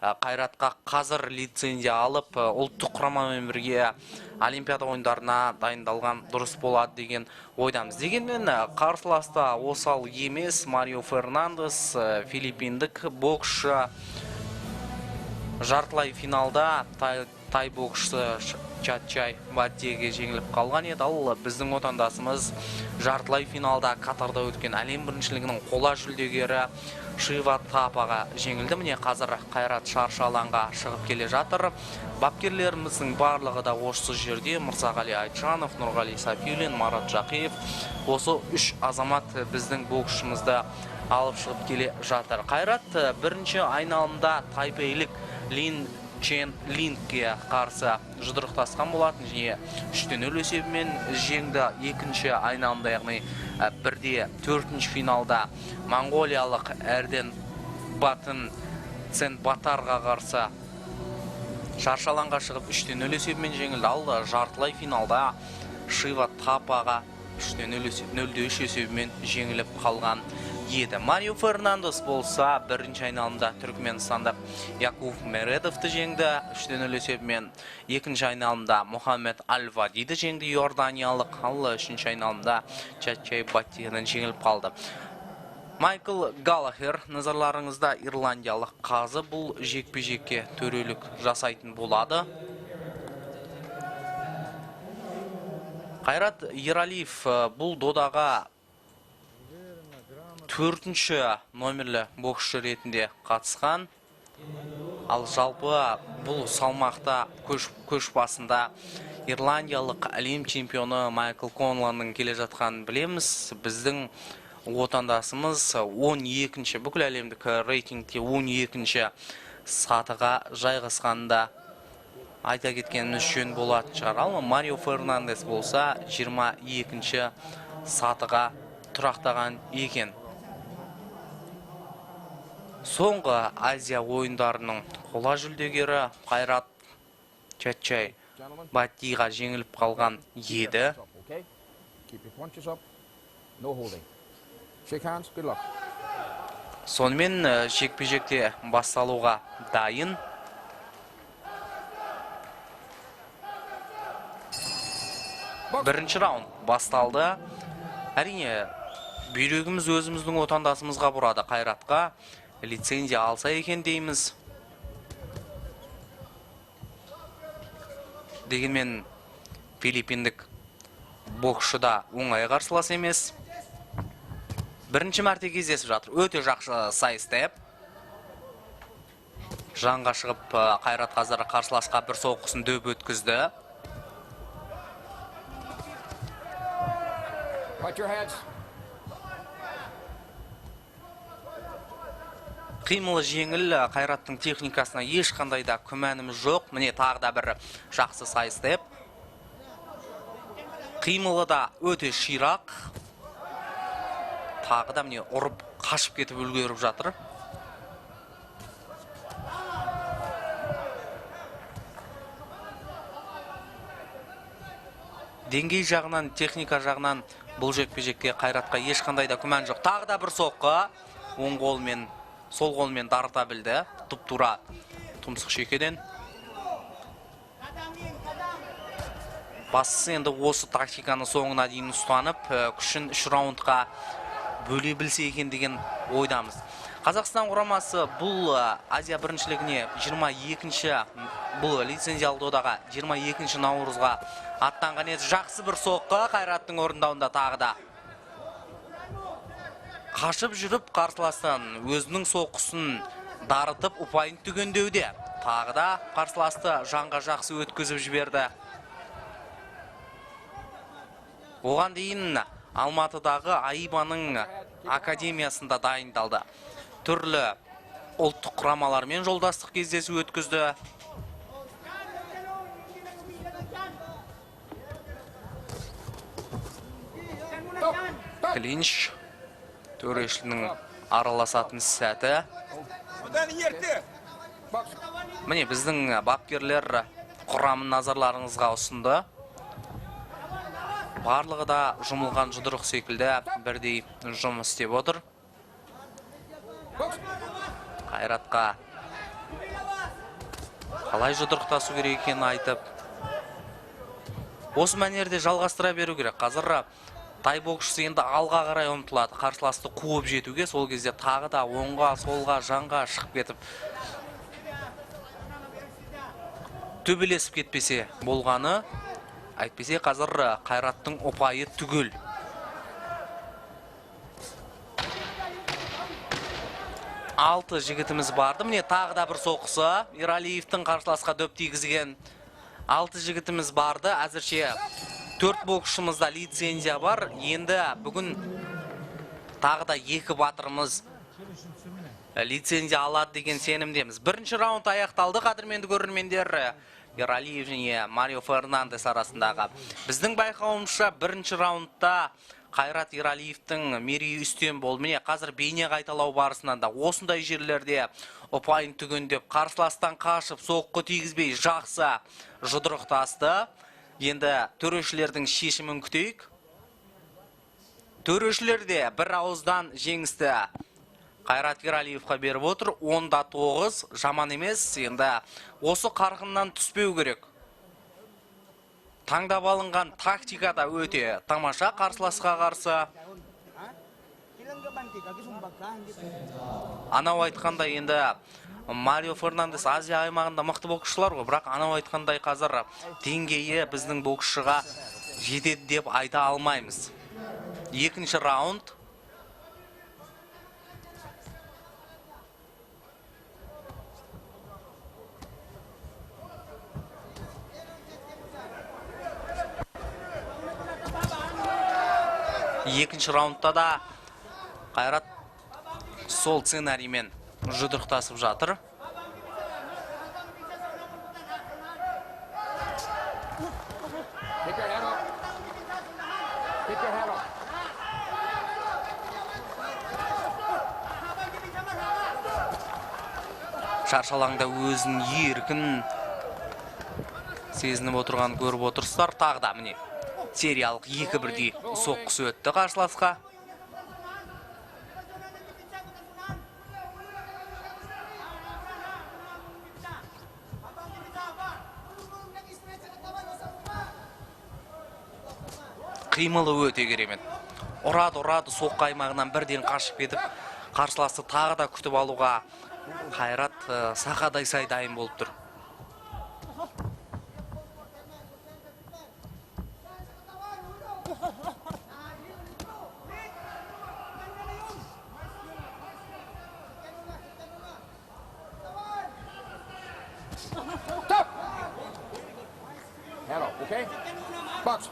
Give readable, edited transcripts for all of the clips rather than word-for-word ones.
Қайратқа қазір лицензия алып, ұлттық құрамамен бірге Олимпиада ойындарына дайындалған дұрыс болады деген ойдамыз. Дегенмен қарсыласта осал емес Марио Фернандес, филиппиндік боксшы, жартылай финалда тай боксшы Чатчай Баттиге жеңіліп қалған еді. Ал біздің отандасымыз жартылай финалда Катарда өткен әлем біріншілігінің қола жүлдегері Шива Тапаға жеңілді. Міне қазір Қайрат шаршы алаңға шығып келе жатыр. Бапкерлеріміздің барлығы да осы жерде: Мырзағали Айтжанов, Нұрғали Сафиуллин, Марат Жақиев. Осы үш азамат біздің боксшымызды алып шығып келе жатыр. Қайрат бірінші айналымда тайпейлік Лин Чен Лингке қарсы жұдырықтасқан болатын, және 3-0 есебімен жеңді. Екінші айналымда, яғни 1-4 финалда моңғолиялық Эрден Батын Ценбатарға қарсы шаршы алаңға шығып 3-0 есебімен жеңілді. Ал жартылай финалда Шива Тапаға 3-0 есебімен жеңіліп қалған еді. Марио Фернандес болса бірінші айналымда Түркменстандық Якув Мередовты жеңді 3-0 есебімен. Екінші айналымда Мухаммед Аль-Вадиді жеңді Иорданиялық. Ал үшінші айналымда Чатчай Баттидан жеңіліп қалды. Майкл Галлахер назарларыңызда ирландиялық қазы бұл жекпе-жекке төрелік жасайтын болады. Қайрат Ералиев бұл додаға 4-ші номерлі боксшы ретінде қатысқан. Ал жалпы бұл салмақта көш басында ирландиялық әлем чемпионы Майкл Конланның келе жатқанын білеміз. Біздің отандасымыз 12-ші, бүкіл әлемдік рейтингте 12-ші сатыға жайғасқанда айта кеткеніміз жөн болатын шығар. Ал Марио Фернандес болса 22-ші сатыға тұрақтаған екен. Соңғы Азия ойындарының қола жүлдегері Қайрат Чатчай Баттиға жеңіліп қалған еді. Сонымен жекпе-жекте басталуға дайын. Бірінші раунд басталды. Әрине, бүйрегіміз өзіміздің отандасымызға бұрады. Қайратқа лицензия алса екен дейміз. Дегенмен филиппиндік боксшыда оңай қарсылас емес. Бірінші мәрте кездесіп жатыр. Өте жақсы сайыс деп. Жанға шығып Қайрат қазір қарсыласқа бір соққысын дөп өткізді. Қимылы жеңіл, Қайраттың техникасына ешқандай да күмәніміз жоқ. Міне тағы да бір жақсы сайыс деп. Қимылы да өте ширақ. Тағы да міне ұрып қашып кетіп үлгеріп жатыр. Деңгей жағынан, техника жағынан бұл жекпе-жекте Қайратқа ешқандай да күмән жоқ. Тағы да бір соққы. Оң қолмен, сол қолмен дарыта білді. Тұп-тура тұмсық шекеден. Бастысы енді осы тактиканы соңына дейін ұстанып, күшін 3 раундқа бөле білсе екен деген ойдамыз. Қазақстан құрамасы бұл Азия біріншілігіне 22-ші, бұл лицензиялы додаға 22-ші наурызға аттанған еді. Жақсы бір соққы Қайраттың орындауында тағы да. Қашып жүріп қарсыластан өзінің соққысын дарытып ұпайын түгендеуде. Тағы да қарсыласты жанға жақсы өткізіп жіберді. Оған дейін Алматыдағы Аибаның академиясында дайындалды. Түрлі ұлттық құрамалармен жолдастық кездесу өткізді. Клинч төрешінің араласатын сәті. Міне біздің бапкерлер құрамын назарларыңызға ұсынды. Барлығы да жұмылған жұдырық секілді бірдей жұмыс істеп отыр. Қайратқа қалай жұдырықтасу керек екенін айтып. Осы мәнерде жалғастыра беру керек. Қазір тай боксшысы енді алға қарай ұмтылады, қарсыласты қуып жетуге. Сол кезде тағы да оңға, солға, жанға шығып кетіп төбелесіп кетпесе болғаны. Әйтпесе қазір Қайраттың ұпайы түгел. Алты жігітіміз барды. Міне тағы да бір соққысы. Ералиевтің қарсыласқа дөп тигізген 6 жігітіміз барды. Әзірше 4 боксшымызда лицензия бар. Енді бүгін тағы да 2 батырымыз лицензия алады деген сенімдеміз. Бірінші раунд аяқталды, қадірменді көрермендер. Ералиев және Марио Фернандес арасындағы. Біздің байқауымызша бірінші раундта Қайрат Ералиевтің мерейі үстем болды. Міне қазір бейне қайталау барысынан да осындай жерлерде ұпайын түгендеп, қарсыластан қашып, соққы тигізбей жақсы жұдырықтасты. Енді төрешілердің шешімін күтейік. Төрешілерде бір ауыздан жеңісті Қайрат Ералиевқа беріп отыр. 10-9, жаман емес. Енді осы қарқыннан түспеу керек. Таңдап алынған тактика да өте тамаша қарсыласқа қарсы. Анау айтқандай енді Марио Фернандес Азия аймағында мықты боксшылар ғой, бірақ анау айтқандай қазір деңгейі біздің боксшыға жетеді деп айта алмаймыз. Екінші раунд. Екінші раундта да Қайрат сол сценариймен жұдырықтасып жатыр. Шаршалаңда өзін еркін сезініп отырған көріп отырсыздар. Тағы да міне сериялық 2-1-дей соққысы өтті қарсыласқа. Қимылы өте керемет. Ұрады, соққы аймағынан бірден қашып кетіп, қарсыласты тағы да күтіп алуға Қайрат сақадай сай дайын болып тұр. Okay? Box.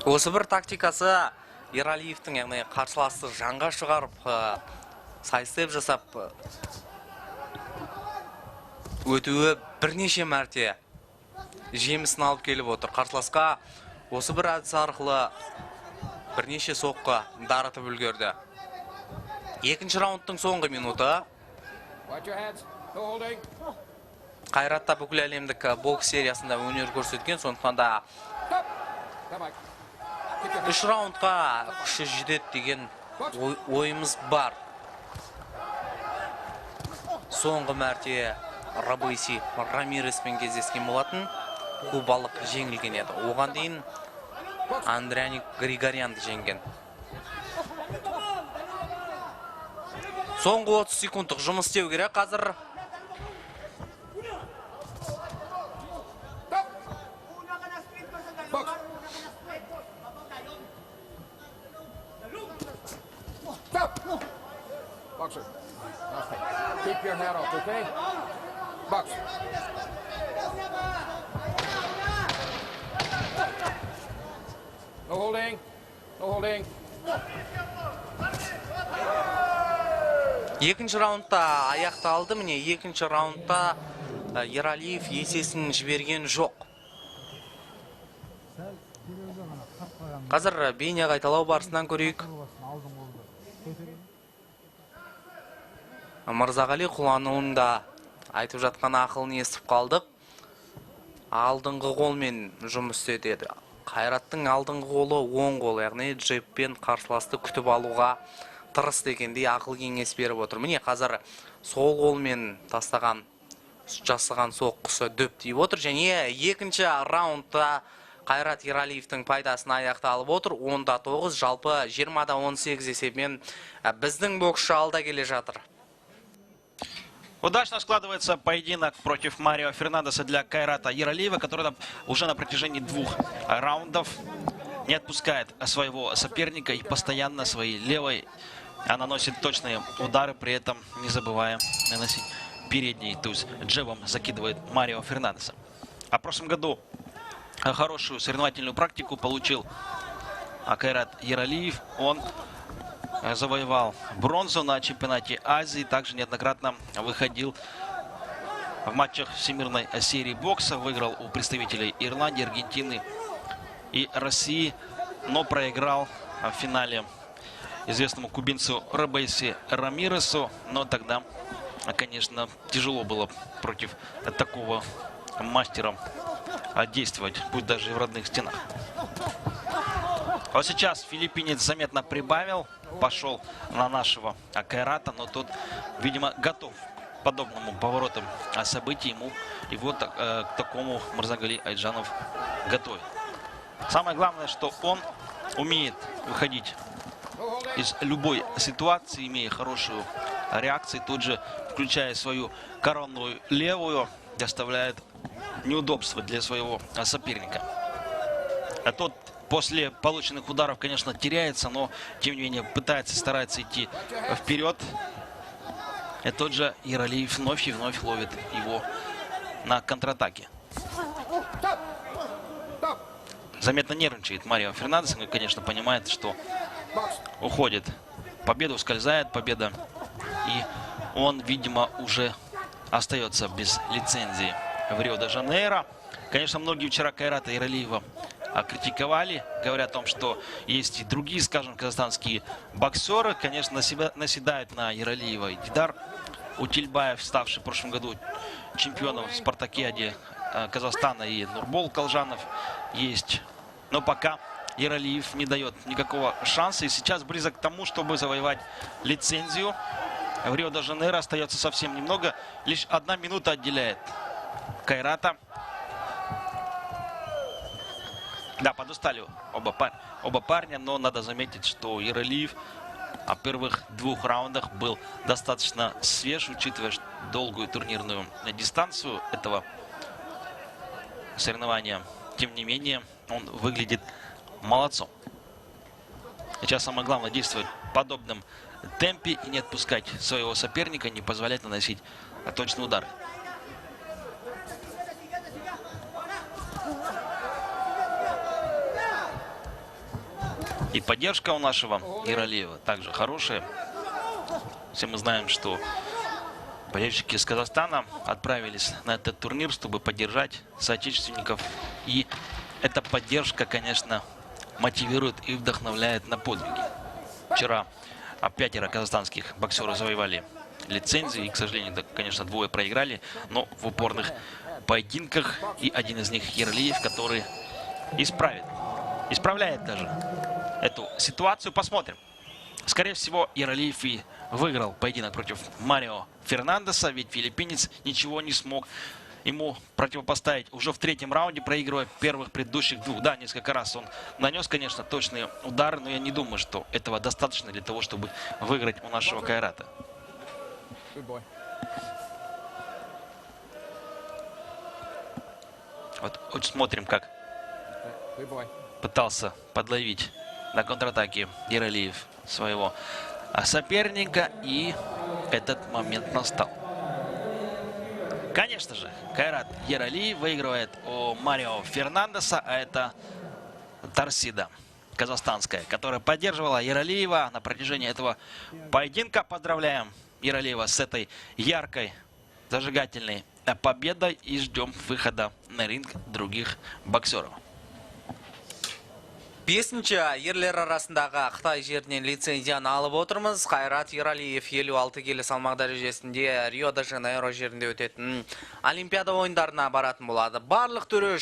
Осы бір тактикасы Ералиевтің, яғни қарсыласты жанға шығарып, сайстеп жасап өтуі бірнеше мәрте жемісін алып келіп отыр. Қарсыласқа осы бір әдіс арқылы бірнеше соққы дарытып үлгерді. Екінші раундтың соңғы минуты. Қайратта бүкіл әлемдік бокс сериясында өнер көрсеткен, сондықтан да 3 раундқа күші жетеді деген ойымыз бар. Соңғы мәрте Рабейси Рамиреспен кездескен болатын, кубалық жеңілген еді. Оған дейін Андрианик Григорянды жеңген. Соңғы 30 секундтық жұмыс істеу керек қазір. Boxer. Keep your head up, okay? Box. No holding. No holding. Екінші раундта аяқталды. Міне екінші раундта Ералиев есесін жіберген жоқ. Қазір бейне қайталау барысынан көрейік. Мырзағали Құланұлының да айтып жатқан ақылын естіп қалдық. Алдыңғы қолмен жұмыс істеді. Қайраттың алдыңғы қолы оң қол, яғни джебпен қарсыласты күтіп алуға тырыс дегендей ақыл кеңес беріп отыр. Міне қазір сол қолмен жасаған соққысы дөп тиіп отыр, және екінші раундта Қайрат Ералиевтің пайдасына аяқталып отыр. 10-9, жалпы 20-18 есебімен біздің боксшы алда келе жатыр. Удачно складывается поединок против Марио Фернандеса для Кайрата Ералиева, который уже на протяжении 2 раундов не отпускает своего соперника и постоянно своей левой наносит точные удары, при этом не забывая наносить передний, то есть джебом закидывает Марио Фернандеса. А в прошлом году хорошую соревновательную практику получил Кайрат Ералиев. Он завоевал бронзу на чемпионате Азии, также неоднократно выходил в матчах всемирной серии бокса, выиграл у представителей Ирландии, Аргентины и России, но проиграл в финале известному кубинцу Робейси Рамиресу. Но тогда, конечно, тяжело было против такого мастера действовать, пусть даже и в родных стенах. Вот сейчас филиппинец заметно прибавил, пошел на нашего Кайрата, но тот, видимо, готов к подобному повороту событий. Его к такому Мурзагали Айджанов готовит. Самое главное, что он умеет выходить из любой ситуации, имея хорошую реакцию, тут же включая свою коронную левую, доставляет неудобства для своего соперника. А тот после полученных ударов, конечно, теряется, но тем не менее пытается, старается идти вперед. И тот же Ералиев вновь и вновь ловит его на контратаке. Заметно нервничает Марио Фернандес, и, конечно, понимает, что уходит. Победа ускользает, победа. И он, видимо, уже остается без лицензии в Рио-де-Жанейро. Конечно, многие вчера Кайрата Ералиева критиковали, говоря о том, что есть и другие, скажем, казахстанские боксеры, конечно, наседают на Ералиева. И Дидар Утильбаев, ставший в прошлом году чемпионом в спартакиаде Казахстана, и Нурбол Колжанов есть. Но пока Ералиев не дает никакого шанса. И сейчас близок к тому, чтобы завоевать лицензию. В Рио-де-Жанейро остается совсем немного. Лишь 1 минута отделяет Кайрата. Да, подустали оба парня, но надо заметить, что Ералиев в первых 2 раундах был достаточно свеж, учитывая долгую турнирную дистанцию этого соревнования. Тем не менее, он выглядит молодцом. Сейчас самое главное действовать в подобном темпе и не отпускать своего соперника, не позволять наносить точные удары. И поддержка у нашего Ералиева также хорошая. Все мы знаем, что болельщики из Казахстана отправились на этот турнир, чтобы поддержать соотечественников. И эта поддержка, конечно, мотивирует и вдохновляет на подвиги. Вчера 5 казахстанских боксеров завоевали лицензии. И, к сожалению, конечно, 2 проиграли. Но в упорных поединках. И один из них Ералиев, который исправляет даже эту ситуацию. Посмотрим. Скорее всего, Ералиев и выиграл поединок против Марио Фернандеса, ведь филиппинец ничего не смог ему противопоставить уже в 3-м раунде, проигрывая первых предыдущих 2. Да, несколько раз он нанес, конечно, точные удары, но я не думаю, что этого достаточно для того, чтобы выиграть у нашего Кайрата. Вот смотрим, как пытался подловить на контратаке Ералиев своего соперника, и этот момент настал. Конечно же, Кайрат Ералиев выигрывает у Марио Фернандеса, а это Торсида казахстанская, которая поддерживала Ералиева на протяжении этого поединка. Поздравляем Ералиева с этой яркой, зажигательной победой и ждем выхода на ринг других боксеров. 5-ші ерлер арасындағы Қытай жерінен лицензияны алып отырмыз. Қайрат Ералиев 56 келі салмақ дәрежесінде Рио-де-Жанейро жерінде өтетін Олимпиада ойындарына баратын болады. Барлық түрі